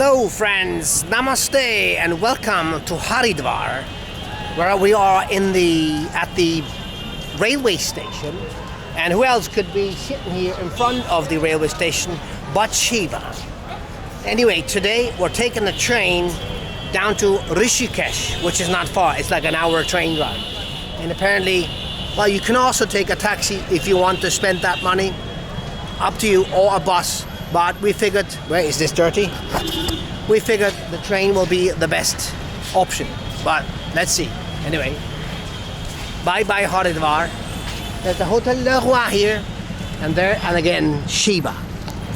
Hello friends, namaste and welcome to Haridwar, where we are at the railway station. And who else could be sitting here in front of the railway station but Shiva? Anyway, today we're taking the train down to Rishikesh, which is not far. It's like an hour train ride. And apparently, well, you can also take a taxi if you want to spend that money. Up to you, or a bus. But we figured, wait, is this dirty? We figured the train will be the best option. But let's see. Anyway, bye-bye Haridwar. There's the Hotel Le Roi here. And there, and again, Shiva.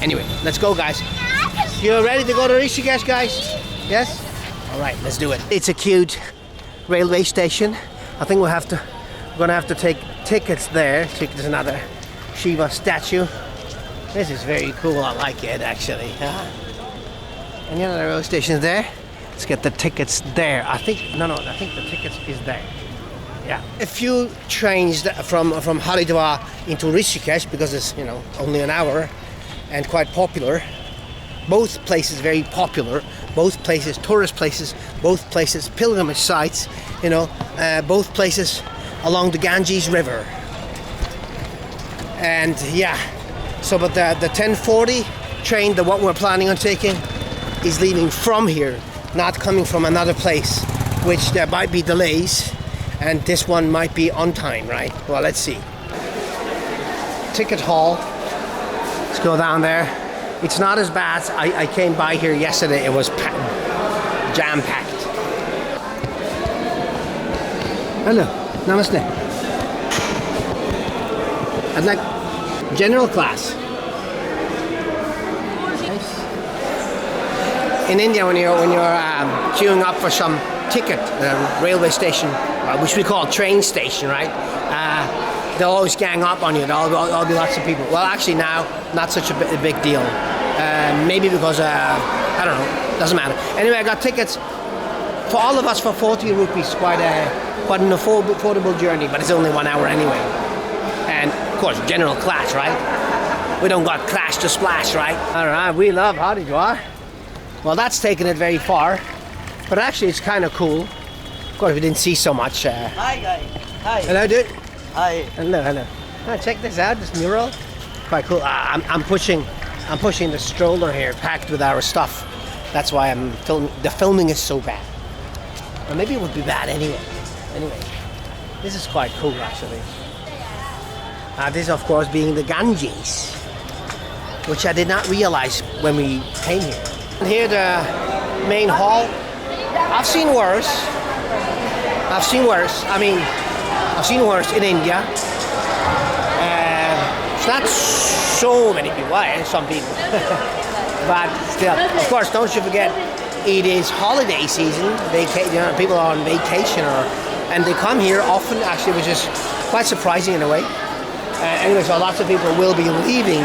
Anyway, let's go, guys. You ready to go to Rishikesh, guys? Yes? All right, let's do it. It's a cute railway station. I think we're gonna have to take tickets there. There's another Shiva statue. This is very cool. I like it actually. And the other railway station is there. Let's get the tickets there. I think the tickets is there. Yeah. A few trains from Haridwar into Rishikesh because it's only an hour and quite popular. Both places very popular. Both places tourist places. Both places pilgrimage sites. Both places along the Ganges River. And yeah. So, but the 10:40 train, the one we're planning on taking, is leaving from here, not coming from another place, which there might be delays, and this one might be on time, right? Well, let's see. Ticket hall. Let's go down there. It's not as bad. I came by here yesterday. It was jam-packed. Hello. Namaste. I'd like general class. In India, when you're queuing up for some ticket, railway station, which we call train station, right? They'll always gang up on you. There'll be lots of people. Well, actually now, not such a big deal. Maybe because I don't know. Doesn't matter. Anyway, I got tickets for all of us for 40 rupees. Quite an affordable journey, but it's only 1 hour anyway. And of course, general class, right? We don't got clash to splash, right? All right, we love Haridwar. Well, that's taking it very far, but actually it's kind of cool. Of course, we didn't see so much. Hi, guys. Hi. Hello, dude. Hi. Hello. Check this out, this mural. Quite cool. I'm pushing the stroller here, packed with our stuff. That's why I'm filming. The filming is so bad. Or maybe it would be bad anyway. Anyway, this is quite cool, actually. This, of course, being the Ganges, which I did not realize when we came here. And here, the main hall. I've seen worse. I mean, I've seen worse in India. It's not so many people, some people. But still, of course, don't you forget, it is holiday season. People are on vacation, and they come here often, actually, which is quite surprising in a way. Anyway, so lots of people will be leaving.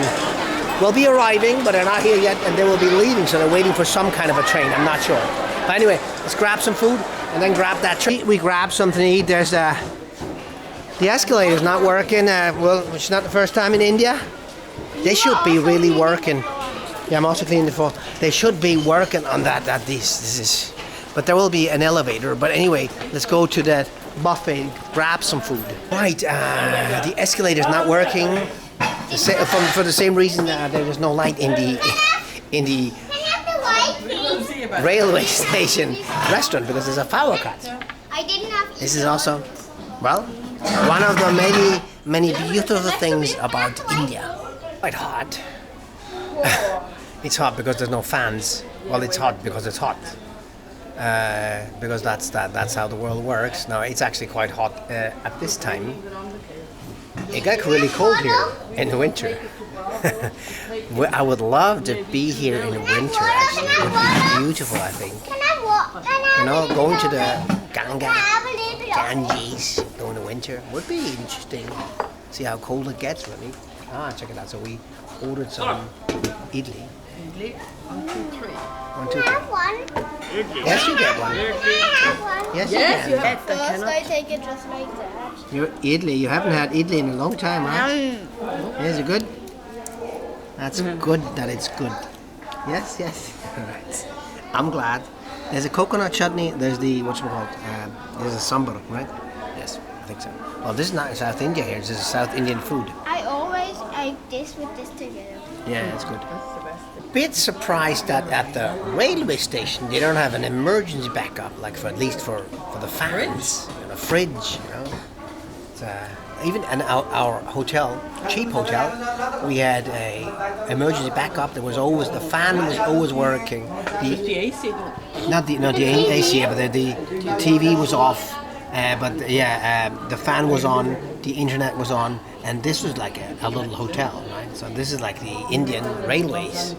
Will be arriving, but they're not here yet, and they will be leaving, so they're waiting for some kind of a train. I'm not sure. But anyway, let's grab some food and then grab that train. We grab something to eat. There's the escalator's not working. Well, it's not the first time in India. They should be really working. Yeah, I'm also cleaning the floor. They should be working on that. This is. But there will be an elevator. But anyway, let's go to that buffet, grab some food. Right, the escalator's not working. For the same reason there is no light in the railway station restaurant because there's a power cut. This is also, well, one of the many beautiful things about India. Quite hot. It's hot because there's no fans. Well, it's hot because it's hot. Because that's how the world works. Now it's actually quite hot at this time. It got really cold here in the winter. I would love to be here in the winter, actually. It would be beautiful, I think. Going to the Ganges in the winter would be interesting. See how cold it gets, really. Check it out. So we ordered some idli. Idli, 1, 2, 3. 1, 2, 3. Idli. Yes, you get one. Yes, you can. First, I take it just like that. Your idli, you haven't had idli in a long time, right? Is it good? That's good that it's good. Yes. All right. I'm glad. There's a coconut chutney. There's the whatchamacallit. There's a sambar, right? Yes, I think so. Well, this is not South India here. This is South Indian food. I always eat this with this together. Yeah, it's good. Bit surprised that at the railway station they don't have an emergency backup, like for at least for the fans and a fridge. You know, it's, even in our hotel, cheap hotel, we had a emergency backup. There was always the fan was always working. The AC. Not the AC, but the TV was off. But the fan was on, the internet was on, and this was like a little hotel, right? So this is like the Indian railways.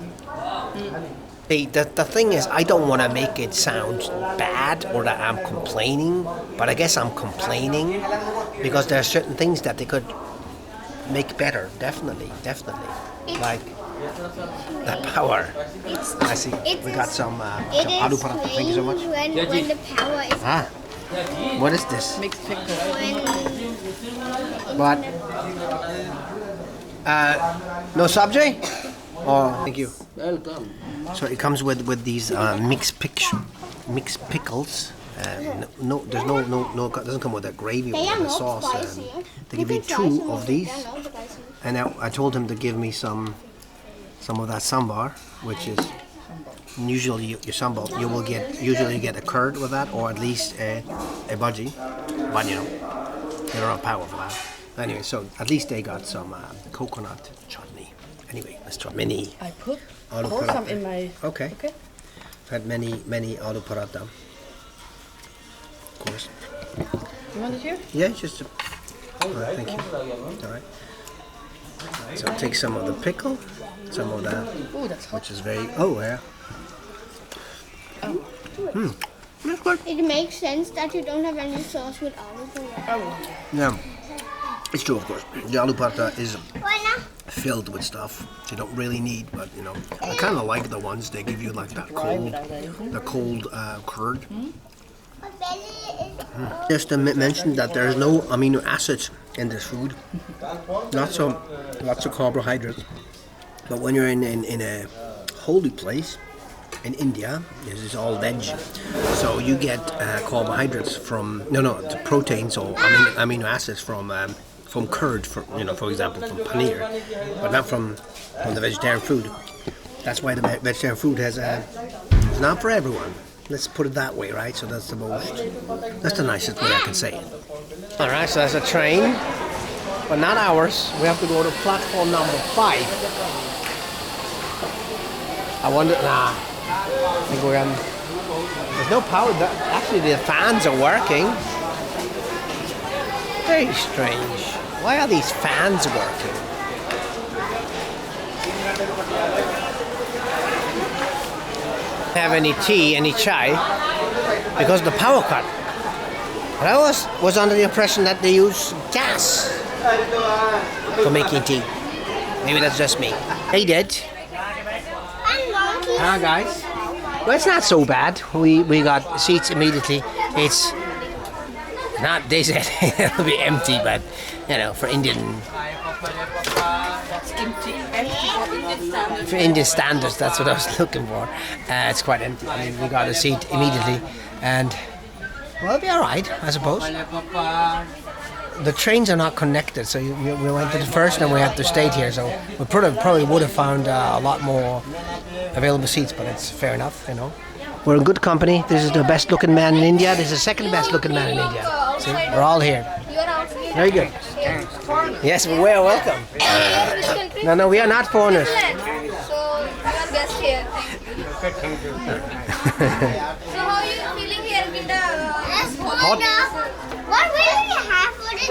The thing is, I don't want to make it sound bad or that I'm complaining, but I guess I'm complaining because there are certain things that they could make better, definitely. Like the power. I see. We got some aloo paratha. Thank you so much. When the power is What is this? Mixed pickle. What? No sabji? Oh, thank you. Welcome. So it comes with these mixed pickles. No, there's no, it doesn't come with that gravy They or are the not sauce. spicy. They give you can try 2 some of it. these, They are not spicy. and I told him to give me some of that sambar, which is usually your sambar. You will usually get a curd with that, or at least a bhaji. But you know, they don't have power for that. Anyway, so at least they got some coconut chutney. Anyway, let's try mini. I put Aloo some paratha. in my. Okay. Okay. I've had many aloo paratha. Of course. You want it here? Yeah, just. All right, thank you. All right. So take some of the pickle, some of that, Oh, that's hot. which is very. Oh yeah. That's good. It makes sense that you don't have any sauce with aloo paratha. Yeah. It's true, of course. The aloo paratha is Why not? filled with stuff you don't really need, but you know, I kind of like the ones they give you like that cold, curd. Just to mention that there is no amino acids in this food. Lots of carbohydrates. But when you're in a holy place, in India, this is all veg. So you get carbohydrates from proteins or amino acids from curd, for example, from paneer, but not from the vegetarian food. That's why the vegetarian food is not for everyone. Let's put it that way, right? So that's the nicest way I can say it. All right, so that's a train, but not ours. We have to go to platform number 5. I wonder. I think we're on. There's no power. Actually, the fans are working. Very strange. Why are these fans working? Have any tea, any chai, because of the power cut. But I was under the impression that they use gas for making tea. Maybe that's just me. They did. Ah, guys. Well, it's not so bad. We got seats immediately. It's not, they said it'll be empty, but you know, for Indian standards, that's what I was looking for. It's quite empty. I mean, we got a seat immediately, and well, it'll be all right, I suppose. The trains are not connected, so we went to the first, and we had to stay here. So we probably would have found a lot more available seats, but it's fair enough, you know. We're in good company. This is the best looking man in India. This is the second best looking man in India. See, we're all here. Very good. Yes, we are welcome. No, we are not foreigners. So, you are guest here. So, how are you feeling here in the Hot. What will you have for the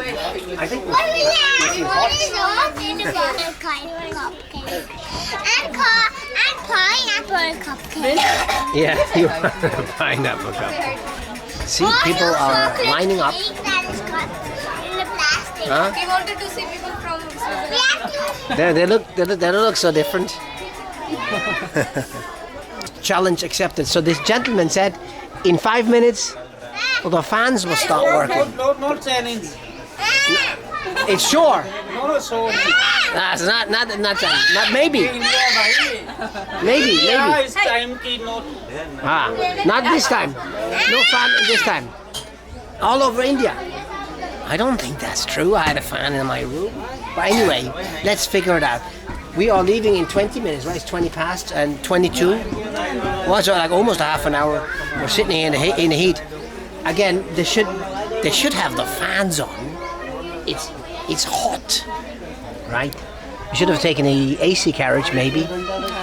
I think What will you have for the cupcake? And pineapple cupcake. yeah, you are a pineapple cup. See, people are lining up. That is cut in the plastic. Huh? We wanted to see people from. They don't look so different. Challenge accepted. So this gentleman said, in 5 minutes, the fans will stop working. No challenge. It's sure. No That's not maybe. Maybe. इस time की note Not this time. No fan this time. All over India. I don't think that's true. I had a fan in my room. But anyway, let's figure it out. We are leaving in 20 minutes, right? It's 20 past and 22. Well, so like almost a half an hour. We're sitting here in the heat. Again, they should have the fans on. It's hot, right? We should have taken the AC carriage, maybe.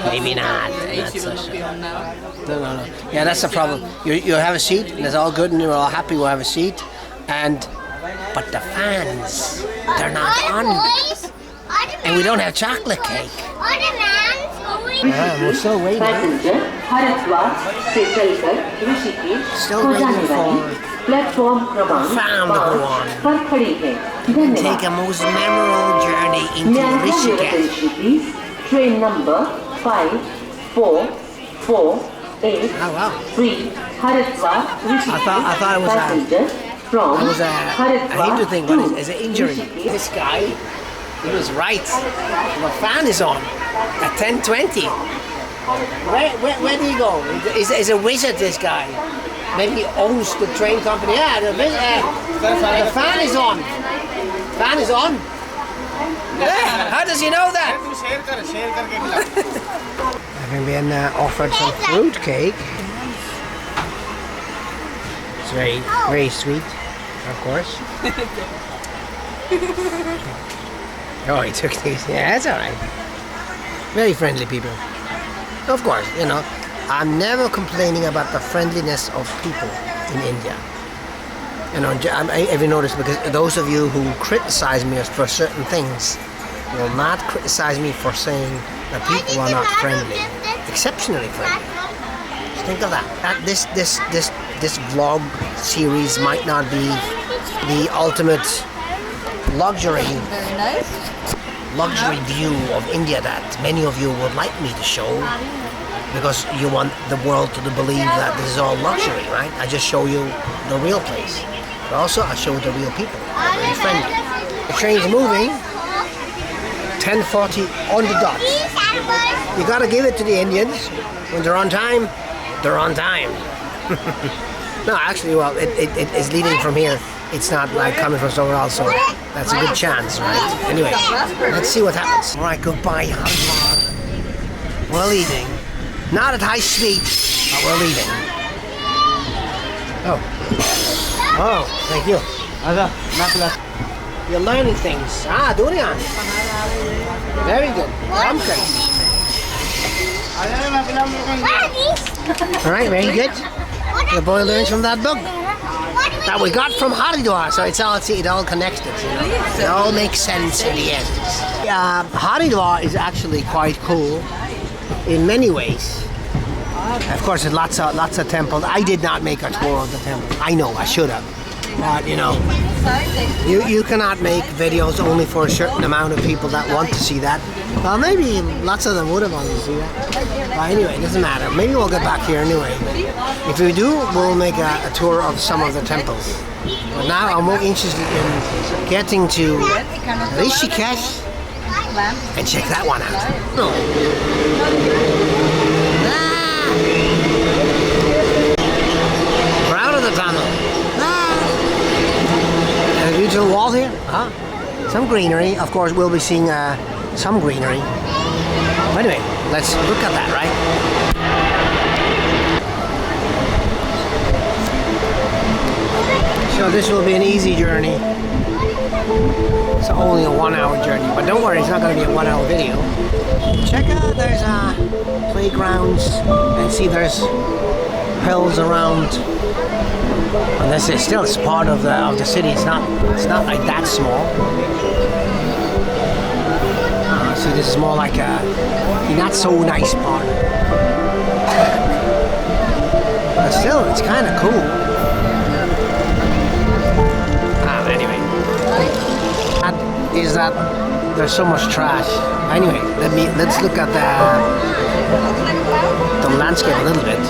Maybe not. AC will not be on now. No. Yeah, that's the problem. You have a seat, and it's all good, and you're all happy. We'll have a seat, but the fans, they're not on, and we don't have chocolate cake. We're still waiting. Passenger Haridwar से चलकर Rishikesh Still को waiting जाने वाली for platform क्रमांक fan to go 5 on. पर खड़ी है। धन्यवाद। Take a most memorable journey into May I have your Rishikesh. attention, please? Train number 5448 Oh wow! Haridwar Rishikesh. I thought it was passengers from It was a Haridwar Hindu thing, but to it's an injury. Rishikesh. This guy, he was right. The fan is on at 10:20. Where did he go? He's a wizard, this guy. Maybe he owns the train company. Yeah, the fan is on. Fan is on. Yeah, how does he know that? Share करके खिला I've been offered some fruit cake. It's very sweet, of course. Oh, he took these. Yeah, that's all right. Very friendly people. Of course, I'm never complaining about the friendliness of people in India. Have you noticed? Because those of you who criticize me for certain things will not criticize me for saying that people are not friendly. Exceptionally friendly. Just think of that. This vlog series might not be the ultimate luxury view of India that many of you would like me to show, because you want the world to believe that this is all luxury, right? I just show you the real place, but also I show you the real people. They're very friendly. The train's moving. 10:40 on the dot. You gotta give it to the Indians. When they're on time, they're on time. No, actually, well, it's leaving from here. It's not like coming from somewhere else, so that's a good chance, right? Anyway, let's see what happens. All right, goodbye, Haridwar. We're leaving. Not at high speed, but we're leaving. Oh, thank you. You're learning things. Durian. Very good. I'm great. All right, very good. The boy learns from that book that we got from Haridwar, so it all connected. It all makes sense in the end. Haridwar is actually quite cool in many ways. Of course, there's lots of temples. I did not make a tour of the temple. I know I should have, but you cannot make videos only for a certain amount of people that want to see that. Well, maybe lots of them would have wanted to see that. But anyway, it doesn't matter. Maybe we'll get back here anyway. If we do, we'll make a tour of some of the temples. But now I'm more interested in getting to Rishikesh and check that one out. No. We're out of the tunnel. And a beautiful wall here. Some greenery. Of course, we'll be seeing some greenery. But anyway, let's look at that, right? So this will be an easy journey. It's only a 1 hour journey, but don't worry, it's not going to be a 1 hour video. Check out, there's playgrounds, and see there's hills around. And this is still it's part of the city. It's not like that small. See, this is more like a not so nice part. But still, it's kind of cool. Anyway, is that there's so much trash. Anyway, let's look at the landscape a little bit.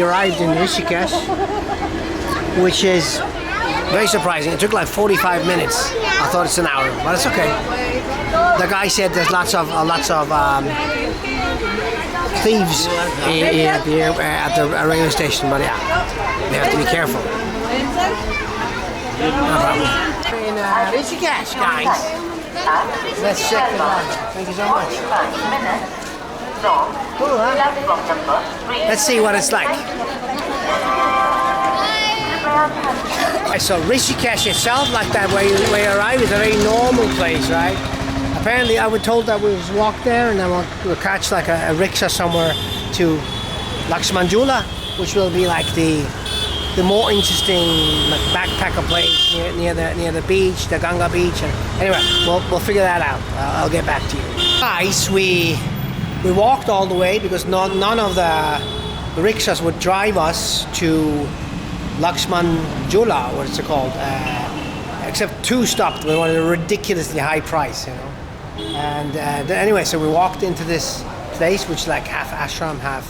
we arrived in Rishikesh, which is very surprising. It took like 45 minutes. I thought it's an hour, but it's okay. The guy said there's lots of thieves at the railway station, but yeah, we have to be careful. No problem. In Rishikesh, guys. Let's check it out. Thank you so much. Cool, huh? Let's see what it's like. So Rishikesh itself, like that, where you arrive, is a very normal place, right? Apparently, I was told that we just walk there and then we'll catch like a rickshaw somewhere to Lakshmanjula, which will be like the more interesting like backpacker place near the beach, the Ganga beach. And anyway, we'll figure that out. I'll get back to you. Guys, we walked all the way because none of the rickshaws would drive us to Lakshmanjula, what's it called? Except two stopped with one of the ridiculously high price, you know. And anyway, so we walked into this place, which is like half ashram, half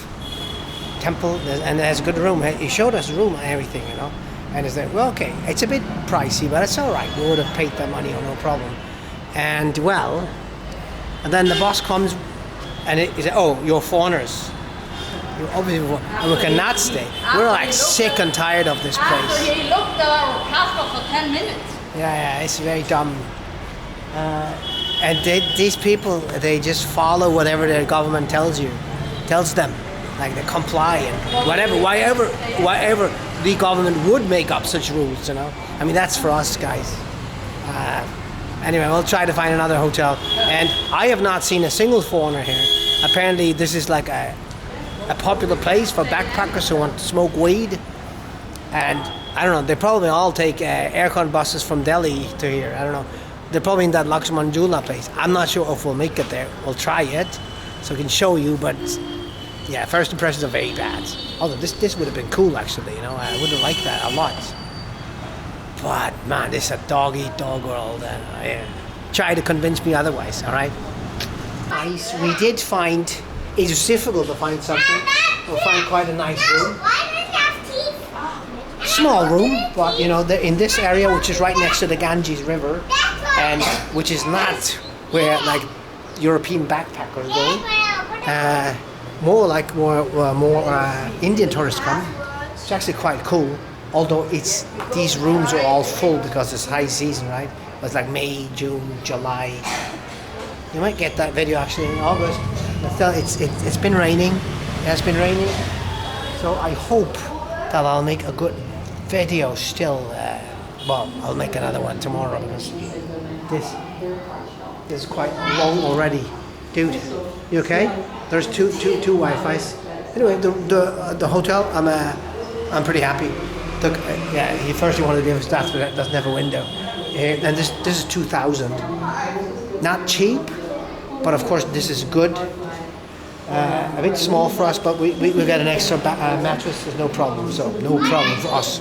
temple, and it has a good room. He showed us the room and everything, you know. And it's like, well, okay, it's a bit pricey, but it's all right. We would have paid the money, no problem. And well, and then the boss comes, and he said, "Oh, you're foreigners. You obviously, and we cannot stay." We're like sick and tired of this place. He looked passport for 10 minutes. Yeah, it's very dumb. And these people, they just follow whatever their government tells them. Like they comply and whatever the government would make up such rules, you know. I mean, that's for us guys. Anyway, we'll try to find another hotel. And I have not seen a single foreigner here. Apparently, this is like a popular place for backpackers who want to smoke weed. And I don't know, they probably all take aircon buses from Delhi to here. I don't know. They're probably in that Lakshmanjula place. I'm not sure if we'll make it there. We'll try it, so I can show you, but yeah, first impressions are very bad. Although this would have been cool actually, you know, I would have liked that a lot. But man, this is a dog-eat-dog world, and try to convince me otherwise, all right? Nice, we did find, it was difficult to find something. We'll find quite a nice room. Small room, but you know, in this area, which is right next to the Ganges River, and which is not where like European backpackers go. More Indian tourists come. It's actually quite cool. Although these rooms are all full because it's high season, right? It's like May, June, July. You might get that video actually in August. But it's been raining. It has been raining. So I hope that I'll make a good video still. Well, I'll make another one tomorrow because this is quite long already. Dude, you okay? There's two Wi-Fi's. Anyway, the hotel, I'm pretty happy. Look, yeah, he first wanted to give us stats, but that doesn't have a window. And this is 2,000. Not cheap, but of course this is good. A bit small for us, but we got an extra mattress. There's no problem. So no problem for us.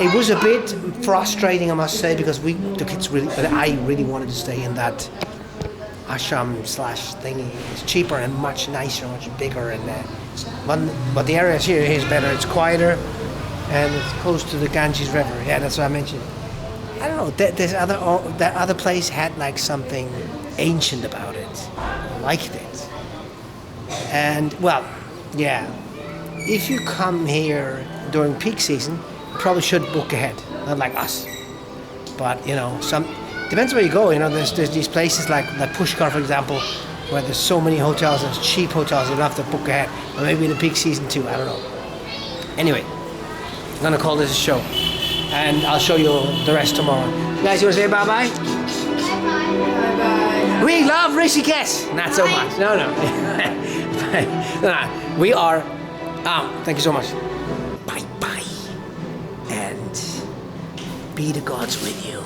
It was a bit frustrating, I must say, because I really wanted to stay in that ashram / thingy. It's cheaper and much nicer, much bigger, and but the area here is better. It's quieter, and it's close to the Ganges River. Yeah, that's what I mentioned. I don't know. That other place had like something ancient about it. I liked it, and well, yeah. If you come here during peak season, you probably should book ahead. Not like us, but you know, depends where you go. You know, there's these places like Pushkar, for example, where there's so many hotels, there's cheap hotels, you don't have to book ahead. Or maybe in the peak season too, I don't know. Anyway, I'm gonna call this a show. And I'll show you the rest tomorrow. You guys, you wanna say bye-bye? Bye-bye. We love Rishikesh! Not so much, no. No, we are, thank you so much. Bye-bye. And be the gods with you.